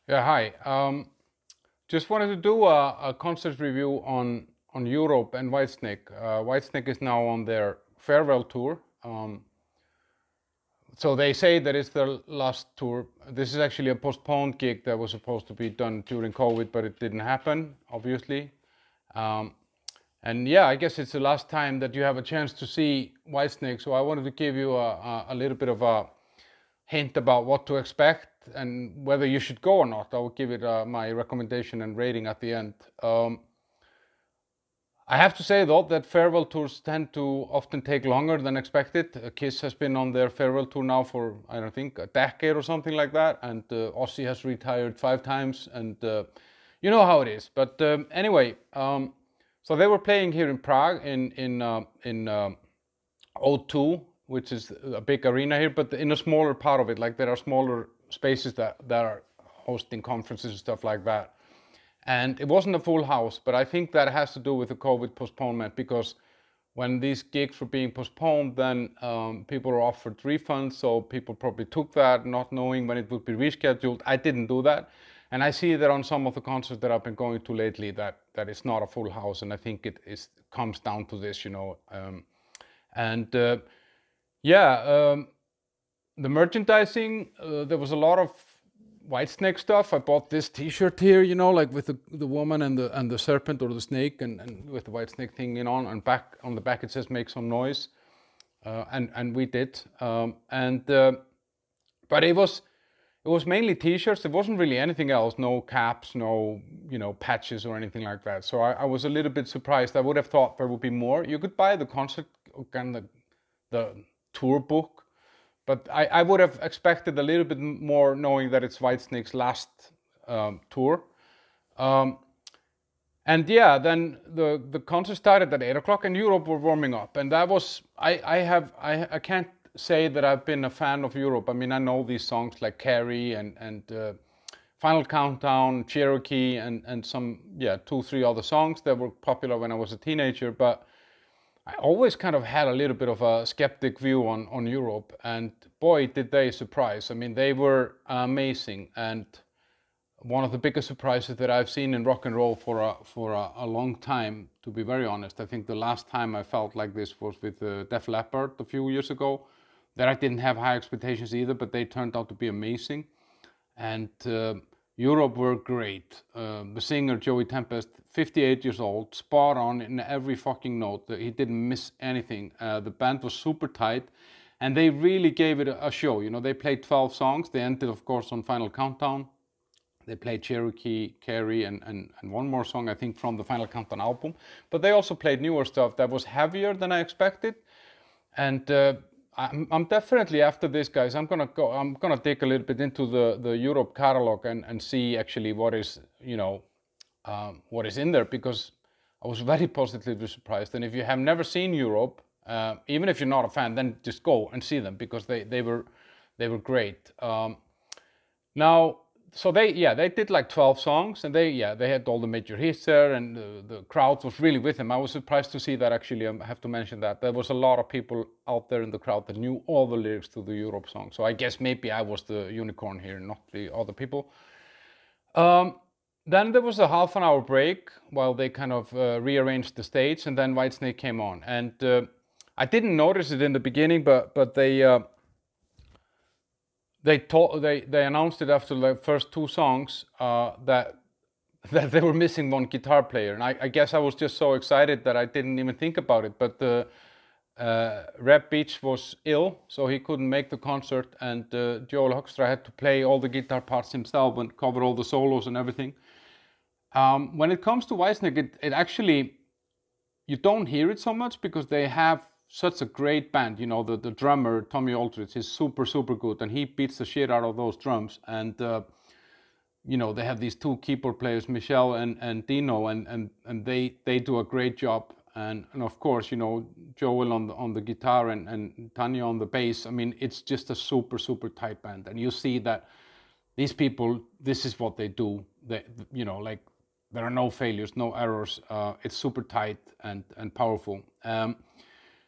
Yeah, hi. Just wanted to do a concert review on Europe and Whitesnake. Whitesnake is now on their farewell tour. So they say that it's their last tour. This is actually a postponed gig that was supposed to be done during COVID, but it didn't happen, obviously. Um, and yeah, I guess it's the last time that you have a chance to see Whitesnake. So I wanted to give you a little bit of a hint about what to expect and whether you should go or not. I will give it my recommendation and rating at the end. I have to say though that farewell tours tend to often take longer than expected. Kiss has been on their farewell tour now for I don't think a decade or something like that, and Ozzy has retired 5 times, and you know how it is. But anyway, so they were playing here in Prague in O2, which is a big arena here, but in a smaller part of it. Like there are smaller spaces that are hosting conferences and stuff like that. And it wasn't a full house, but I think that has to do with the COVID postponement, because when these gigs were being postponed, then people were offered refunds, so people probably took that not knowing when it would be rescheduled. I didn't do that. And I see that on some of the concerts that I've been going to lately that it's not a full house, and I think it comes down to this, you know. And yeah, the merchandising, there was a lot of Whitesnake stuff. I bought this T-shirt here, you know, like with the woman and the serpent or the snake, and with the Whitesnake thing, you know, and back on the back it says "Make some noise," and we did. But it was mainly T-shirts. There wasn't really anything else. No caps, no patches or anything like that. So I was a little bit surprised. I would have thought there would be more. You could buy the concert and the tour book, but I would have expected a little bit more, knowing that it's Whitesnake's last tour. And yeah, then the concert started at 8 o'clock, and Europe were warming up, and that was I can't say that I've been a fan of Europe. I mean, I know these songs like Carrie and Final Countdown, Cherokee, and some 2-3 other songs that were popular when I was a teenager, but I always kind of had a little bit of a skeptic view on Europe, and boy, did they surprise. I mean, they were amazing, and one of the biggest surprises that I've seen in rock and roll for a long time, to be very honest. I think the last time I felt like this was with Def Leppard a few years ago. That I didn't have high expectations either, but they turned out to be amazing. And Europe were great. The singer, Joey Tempest, 58 years old, spot on in every fucking note. He didn't miss anything. The band was super tight, and they really gave it a show. You know, they played 12 songs. They ended, of course, on Final Countdown. They played Cherokee, Carrie, and one more song, I think, from the Final Countdown album. But they also played newer stuff that was heavier than I expected. And I'm definitely, after this, guys, I'm gonna dig a little bit into the Europe catalog and see actually what is what is in there, because I was very positively surprised. And if you have never seen Europe, even if you're not a fan, then just go and see them, because they were great. Now, so they did like 12 songs, and they had all the major hits there, and the crowd was really with them. I was surprised to see that, actually. I have to mention that there was a lot of people out there in the crowd that knew all the lyrics to the Europe song. So I guess maybe I was the unicorn here, not the other people. Then there was a half an hour break while they kind of rearranged the stage, and then Whitesnake came on. And I didn't notice it in the beginning, but they announced it after the first 2 songs that they were missing one guitar player, and I guess I was just so excited that I didn't even think about it. But Reb Beach was ill, so he couldn't make the concert, and Joel Hoekstra had to play all the guitar parts himself and cover all the solos and everything. When it comes to Whitesnake, it actually, you don't hear it so much, because they have such a great band. You know, the drummer, Tommy Aldridge, is super, super good, and he beats the shit out of those drums. And, they have these 2 keyboard players, Michelle and Dino, and they do a great job. And of course, Joel on the guitar and Tanya on the bass. I mean, it's just a super, super tight band. And you see that these people, this is what they do. Like, there are no failures, no errors. It's super tight and powerful.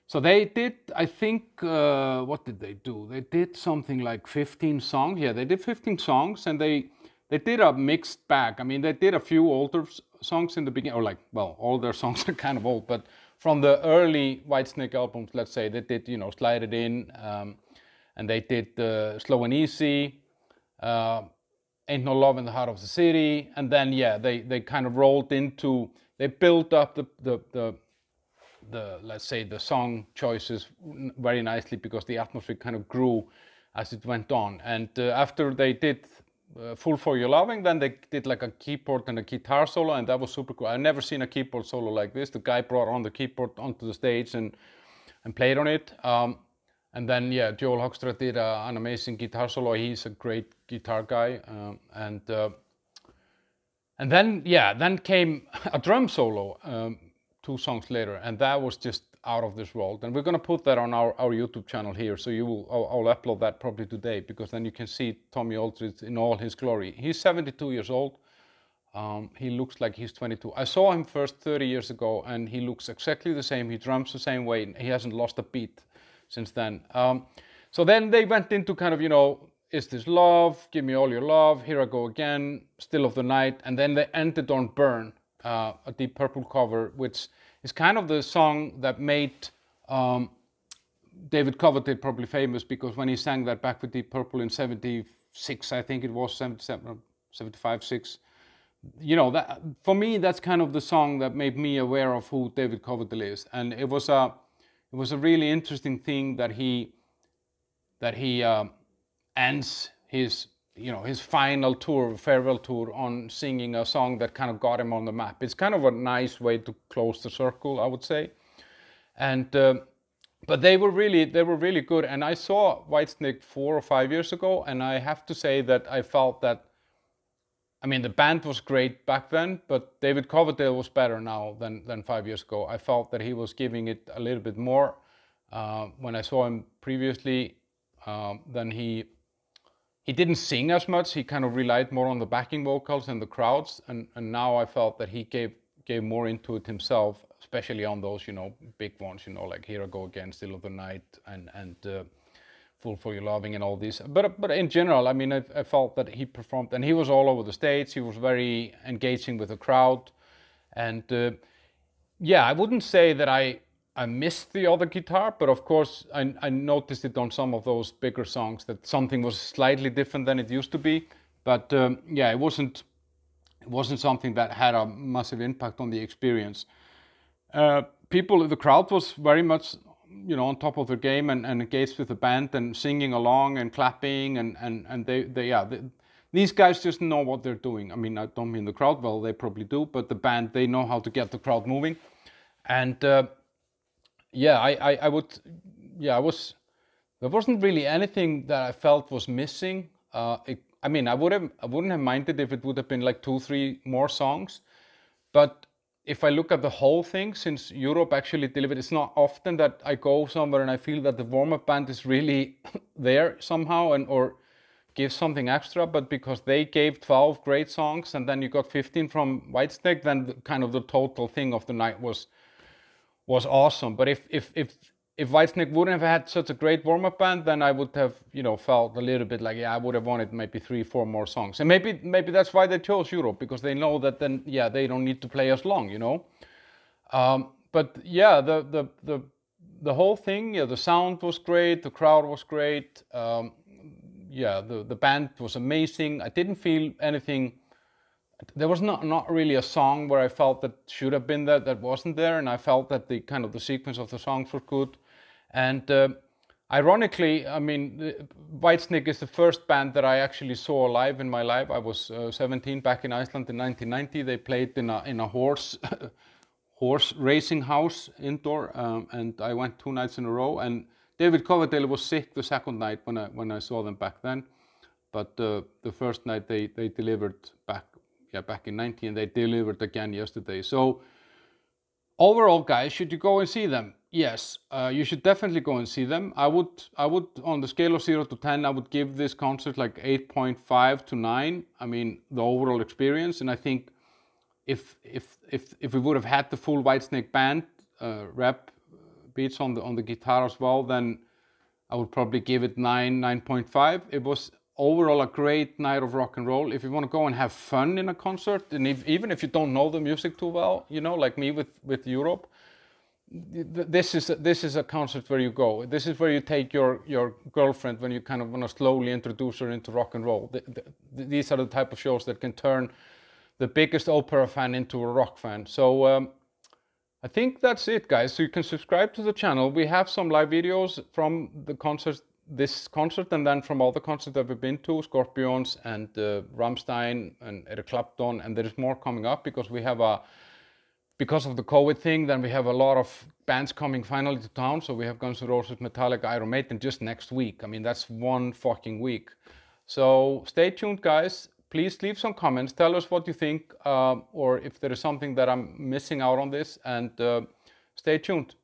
So they did, I think, what did they do? They did something like 15 songs. Yeah, they did 15 songs, and they they did a mixed bag. I mean, they did a few older songs in the beginning, or like, well, all their songs are kind of old, but from the early Whitesnake albums, let's say, they did, you know, Slide It In, and they did Slow and Easy, Ain't No Love in the Heart of the City, and then, yeah, they kind of rolled into, they built up the let's say, the song choices very nicely, because the atmosphere kind of grew as it went on. And after they did Fool for Your Loving, then they did like a keyboard and a guitar solo, and that was super cool. I've never seen a keyboard solo like this. The guy brought on the keyboard onto the stage and played on it. And then, yeah, Joel Hoekstra did an amazing guitar solo. He's a great guitar guy. And then, yeah, then came a drum solo 2 songs later, and that was just out of this world. And we're going to put that on our YouTube channel here, so I'll upload that probably today, because then you can see Tommy Aldridge in all his glory. He's 72 years old. He looks like he's 22. I saw him first 30 years ago, and he looks exactly the same. He drums the same way. He hasn't lost a beat since then. So then they went into kind of, you know, Is This Love, Give Me All Your Love, Here I Go Again, Still of the Night, and then they ended on Burn, a Deep Purple cover, which is kind of the song that made David Coverdale probably famous, because when he sang that back with Deep Purple in 76, I think it was 77, 75, 6, you know, that for me, that's kind of the song that made me aware of who David Coverdale is. And it was a really interesting thing that he ends his, you know, his final tour, farewell tour, on singing a song that kind of got him on the map. It's kind of a nice way to close the circle, I would say. And but they were really good. And I saw Whitesnake 4 or 5 years ago, and I have to say that I felt that, I mean, the band was great back then, but David Coverdale was better now than 5 years ago. I felt that he was giving it a little bit more. When I saw him previously, then he didn't sing as much. He kind of relied more on the backing vocals and the crowds. And now I felt that he gave more into it himself, especially on those, you know, big ones, you know, like Here I Go Again, Still of the Night, and Fool for Your Loving, and all these. But in general, I mean, I felt that he performed, and he was all over the stage. He was very engaging with the crowd. And yeah, I wouldn't say that I missed the other guitar, but of course I noticed it on some of those bigger songs that something was slightly different than it used to be. But yeah, it wasn't something that had a massive impact on the experience. The crowd was very much, you know, on top of their game and engaged with the band and singing along and clapping, and these guys just know what they're doing. I mean, I don't mean the crowd, well, they probably do, but the band, they know how to get the crowd moving. And there wasn't really anything that I felt was missing. I mean, I wouldn't have minded if it would have been like 2-3 more songs, but if I look at the whole thing, since Europe actually delivered, it's not often that I go somewhere and I feel that the warm-up band is really there somehow or gives something extra, but because they gave 12 great songs and then you got 15 from Whitesnake, then kind of the total thing of the night was awesome. But if Whitesnake wouldn't have had such a great warm-up band, then I would have, you know, felt a little bit like, yeah, I would have wanted maybe 3-4 more songs. And maybe that's why they chose Europe, because they know that then, yeah, they don't need to play as long, you know. But yeah, the whole thing, yeah, the sound was great, the crowd was great. Yeah, the band was amazing. I didn't feel anything. There was not really a song where I felt that should have been there that wasn't there, and I felt that the sequence of the songs was good. And ironically, I mean, Whitesnake is the first band that I actually saw live in my life. I was 17 back in Iceland in 1990. They played in a horse racing house indoor, and I went 2 nights in a row. And David Coverdale was sick the second night when I saw them back then, but the first night they delivered back in 90, and they delivered again yesterday. So overall, guys, should you go and see them? Yes, you should definitely go and see them. I would on the scale of 0 to 10, I would give this concert like 8.5 to 9. I mean, the overall experience. And I think if we would have had the full Whitesnake band, rap beats on the guitar as well, then I would probably give it 9.5. It was overall a great night of rock and roll. If you want to go and have fun in a concert, and even if you don't know the music too well, you know, like me with Europe, this is a concert where you go. This is where you take your girlfriend when you kind of want to slowly introduce her into rock and roll. These are the type of shows that can turn the biggest opera fan into a rock fan. So I think that's it, guys. So you can subscribe to the channel. We have some live videos from the concerts, this concert, and then from all the concerts that we've been to, Scorpions and Rammstein and Eric Clapton, and there is more coming up because we have because of the COVID thing, then we have a lot of bands coming finally to town. So we have Guns N' Roses, Metallica, Iron Maiden just next week. I mean, that's one fucking week. So stay tuned, guys. Please leave some comments. Tell us what you think, or if there is something that I'm missing out on this, and stay tuned.